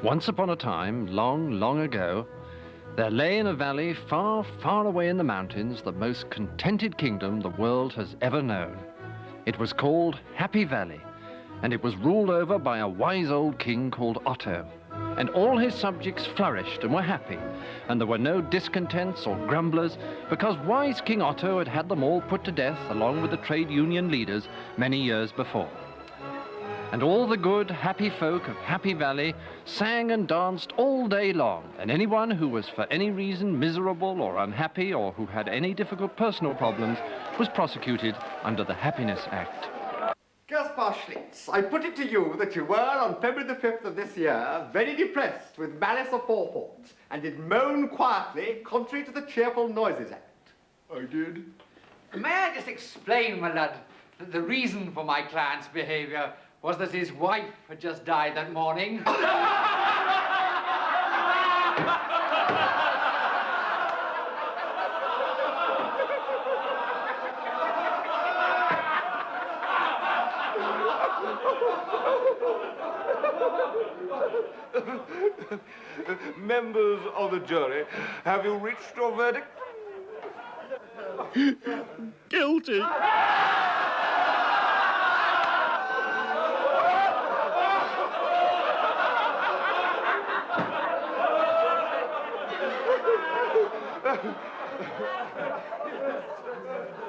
Once upon a time, long, long ago, there lay in a valley far, far away in the mountains the most contented kingdom the world has ever known. It was called Happy Valley, and it was ruled over by a wise old king called Otto. And all his subjects flourished and were happy, and there were no discontents or grumblers, because wise King Otto had had them all put to death along with the trade union leaders many years before. And all the good, happy folk of Happy Valley sang and danced all day long, and anyone who was for any reason miserable or unhappy or who had any difficult personal problems was prosecuted under the Happiness Act. Gaspar Schlitz, I put it to you that you were, on February the 5th of this year, very depressed with malice aforethought, and did moan quietly, contrary to the Cheerful Noises Act. I did. May I just explain, my lad, that the reason for my client's behaviour was that his wife had just died that morning. Members of the jury, have you reached your verdict? Guilty.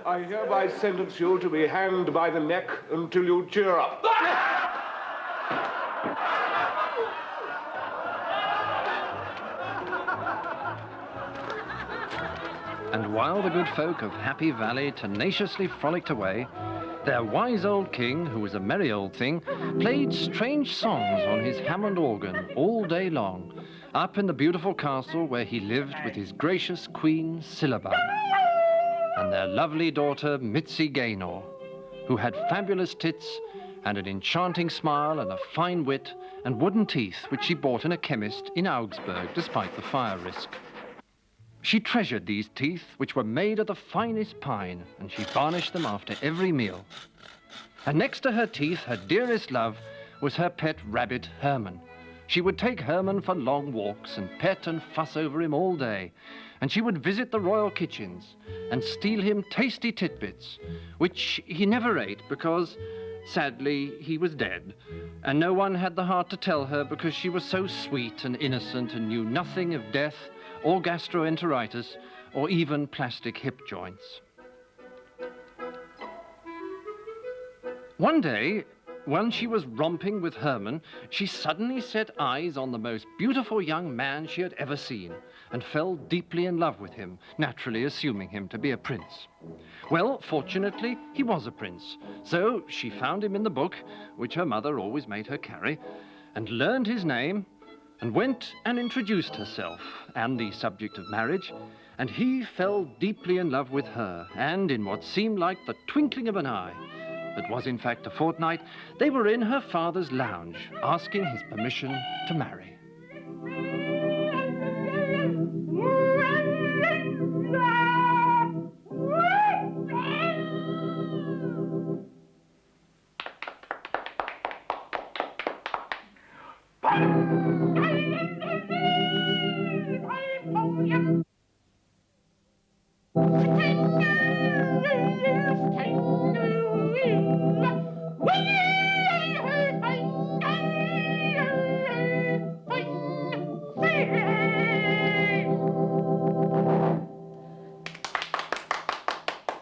I hereby sentence you to be hanged by the neck until you cheer up. And while the good folk of Happy Valley tenaciously frolicked away, their wise old king, who was a merry old thing, played strange songs on his Hammond organ all day long, up in the beautiful castle where he lived with his gracious queen, Syllabub, and their lovely daughter, Mitzi Gaynor, who had fabulous tits and an enchanting smile and a fine wit and wooden teeth which she bought in a chemist in Augsburg despite the fire risk. She treasured these teeth, which were made of the finest pine, and she varnished them after every meal. And next to her teeth, her dearest love was her pet rabbit, Herman. She would take Herman for long walks and pet and fuss over him all day, and she would visit the royal kitchens and steal him tasty titbits, which he never ate because, sadly, he was dead, and no one had the heart to tell her because she was so sweet and innocent and knew nothing of death or gastroenteritis, or even plastic hip joints. One day, when she was romping with Herman, she suddenly set eyes on the most beautiful young man she had ever seen, and fell deeply in love with him, naturally assuming him to be a prince. Well, fortunately, he was a prince, so she found him in the book, which her mother always made her carry, and learned his name, and went and introduced herself and the subject of marriage, and he fell deeply in love with her, and in what seemed like the twinkling of an eye, but was in fact a fortnight, they were in her father's lounge, asking his permission to marry.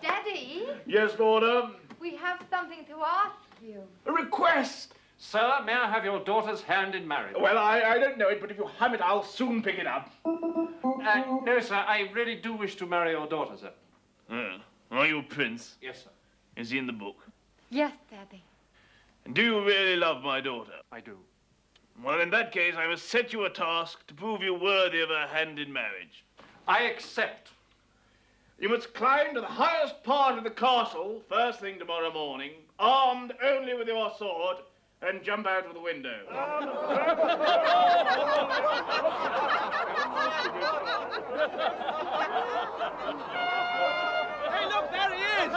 Daddy? Yes, daughter? We have something to ask you. A request! Sir, may I have your daughter's hand in marriage? Well, I don't know it, but if you hum it, I'll soon pick it up. No, sir, I really do wish to marry your daughter, sir. Are you a prince? Yes, sir. Is he in the book? Yes, Daddy. And do you really love my daughter? I do. Well, in that case, I must set you a task to prove you worthy of her hand in marriage. I accept. You must climb to the highest part of the castle first thing tomorrow morning, armed only with your sword, and jump out of the window. Hey, look, there he is!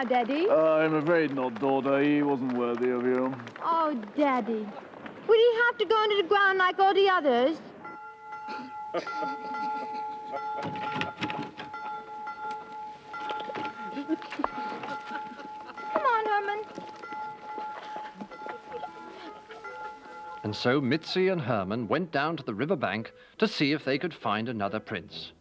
Daddy. I'm afraid not, daughter. He wasn't worthy of you. Oh, Daddy. Will he have to go into the ground like all the others? Come on, Herman. And so Mitzi and Herman went down to the river bank to see if they could find another prince.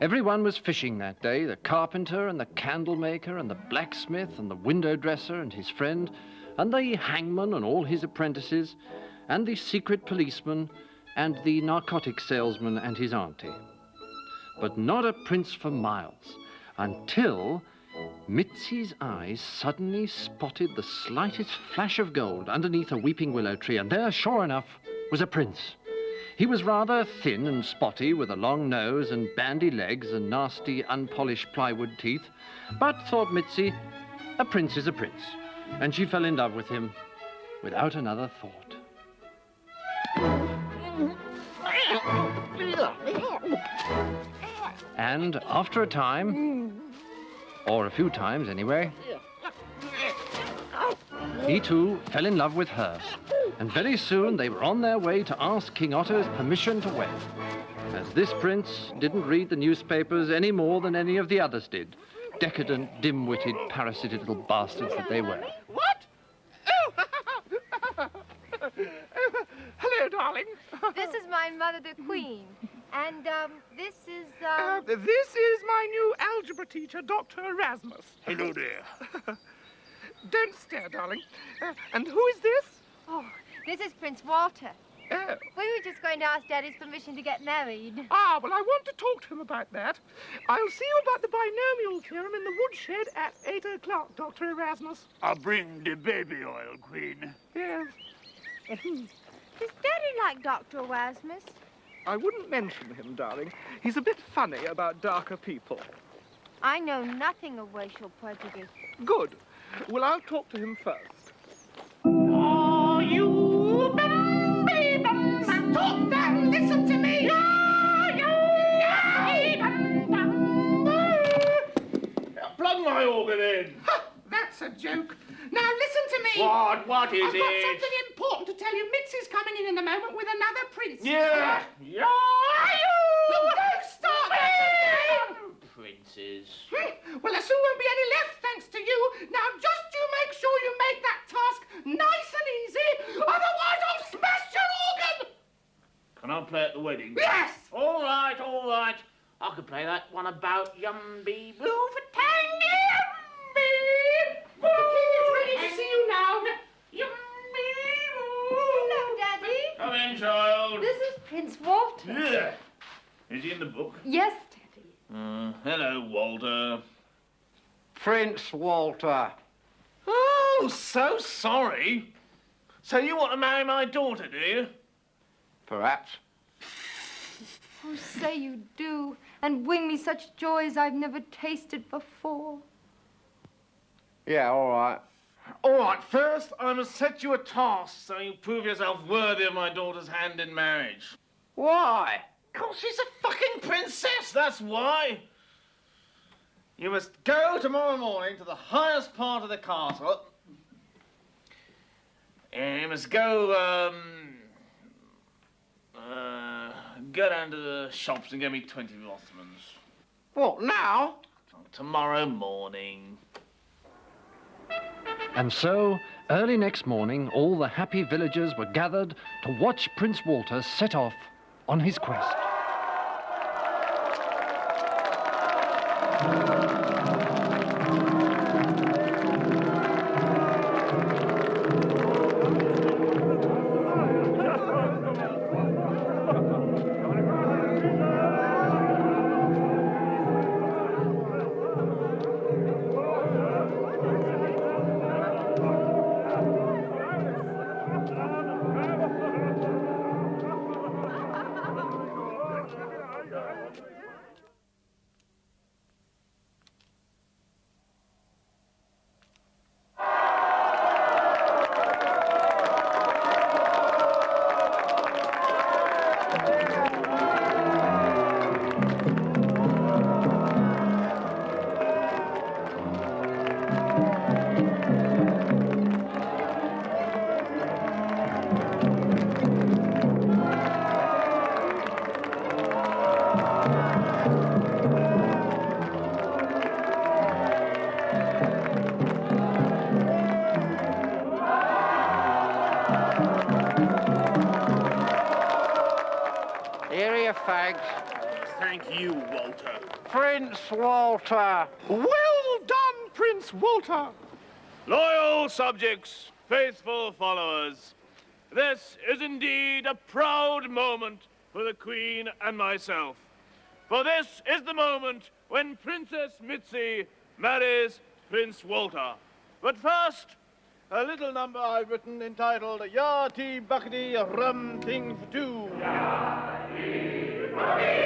Everyone was fishing that day, the carpenter and the candle maker and the blacksmith and the window dresser and his friend and the hangman and all his apprentices and the secret policeman and the narcotic salesman and his auntie. But not a prince for miles, until Mitzi's eyes suddenly spotted the slightest flash of gold underneath a weeping willow tree, and there, sure enough, was a prince. He was rather thin and spotty, with a long nose and bandy legs and nasty, unpolished plywood teeth, but, thought Mitzi, a prince is a prince, and she fell in love with him without another thought. And after a time, or a few times anyway, he too fell in love with her, and very soon they were on their way to ask King Otto's permission to wed, as this prince didn't read the newspapers any more than any of the others did, decadent, dim-witted, parasitic little bastards that they were. What? Oh! Hello, darling. This is my mother, the Queen. And, this is, This is my new algebra teacher, Dr. Erasmus. Hello there. Don't stare, darling. And who is this? Oh, this is Prince Walter. Oh. We were just going to ask Daddy's permission to get married. Ah, well, I want to talk to him about that. I'll see you about the binomial theorem in the woodshed at 8 o'clock, Dr. Erasmus. I'll bring the baby oil, Queen. Yes. Does Daddy like Dr. Erasmus? I wouldn't mention him, darling. He's a bit funny about darker people. I know nothing of racial prejudice. Good. Well, I'll talk to him first. Oh, you stop that! Listen to me! Plug my organ in. Ha, that's a joke. Now listen to me. What is I've got something important to tell you. Mitzi's coming in a moment with another prince. Yeah. Look, don't start that again. Princes. Well, there soon won't be any left, thanks to you. Now, just you make sure you make that task nice and easy. Otherwise, I'll smash your organ. Can I play at the wedding? Yes. All right, all right. I could play that one about Yumby Blue for The king is ready to see you now. Hello, Daddy. Come in, child. This is Prince Walter. Yeah. Is he in the book? Yes, Daddy. Hello, Walter. Prince Walter. Oh, so sorry. So you want to marry my daughter, do you? Perhaps. Oh, say you do, and bring me such joys I've never tasted before. Yeah, all right. All right, first I must set you a task so you prove yourself worthy of my daughter's hand in marriage. Why? Because she's a fucking princess, that's why. You must go tomorrow morning to the highest part of the castle. And you must go, go down to the shops and get me 20 Rothmans. What, now? Tomorrow morning. And so, early next morning, all the happy villagers were gathered to watch Prince Walter set off on his quest. your fags. Thank you, Walter. Prince Walter. Well done, Prince Walter. Loyal subjects, faithful followers, this is indeed a proud moment for the Queen and myself. For this is the moment when Princess Mitzi marries Prince Walter. But first, a little number I've written entitled Yardie Buckety Rum Thing for Two. Yardie Buckety